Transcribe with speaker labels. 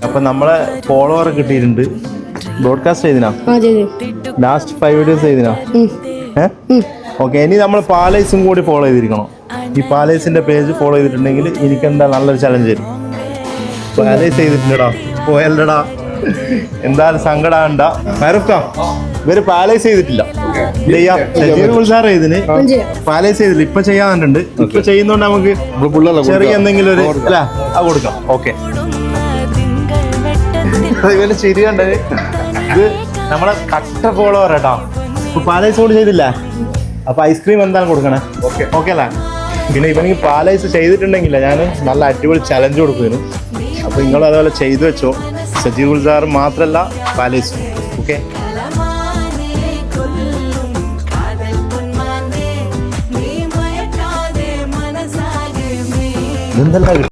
Speaker 1: അപ്പൊ നമ്മളെ ഫോളോവർ കിട്ടിയിട്ടുണ്ട്. ബ്രോഡ്കാസ്റ്റ് ചെയ്തിനാ ലാസ്റ്റ് 5 വീഡിയോസ് ചെയ്തിനാ? ഓക്കെ, ഇനി നമ്മൾ പാലൈസും കൂടി ഫോളോ ചെയ്തിരിക്കണം. ഈ പാലൈസിന്റെ പേജ് ഫോളോ ചെയ്തിട്ടുണ്ടെങ്കിൽ എനിക്ക് എന്താ നല്ലൊരു ചലഞ്ച് തരും. പാലൈസ് ചെയ്തിട്ടുണ്ടടാ, പോയല്ലടാ, എന്തായാലും സങ്കടാണ്ട. ഇവര് പാലൈസ് ചെയ്തിട്ടില്ല, ഇതിന് പാലൈസ് ചെയ്തില്ല. ഇപ്പൊ ചെയ്യാറുണ്ട്. ഇപ്പൊ ചെയ്യുന്നോണ്ട് നമുക്ക് ചെറിയ എന്തെങ്കിലും ഒരു അല്ല അത് കൊടുക്കാം. ഓക്കെ, ഇവര് ശരിയുണ്ട്. ഇത് നമ്മളെ കട്ട ഫോളോവർ കേട്ടോ. ഇപ്പൊ പാലൈസ് കൂടി ചെയ്തില്ല, അപ്പൊ ഐസ്ക്രീം എന്താണ് കൊടുക്കണേ? ഓക്കെ അല്ലേ? പിന്നെ ഇവനിക്ക് പാലൈസ് ചെയ്തിട്ടുണ്ടെങ്കില ഞാൻ നല്ല അടിപൊളി ചലഞ്ച് കൊടുക്കുന്നു. അപ്പൊ നിങ്ങൾ അതുപോലെ ചെയ്തു വെച്ചോ. സജീവ് ഗുൽസാർ മാത്രല്ല പാലൈസ്. ഓക്കെ, എന്തെല്ലാം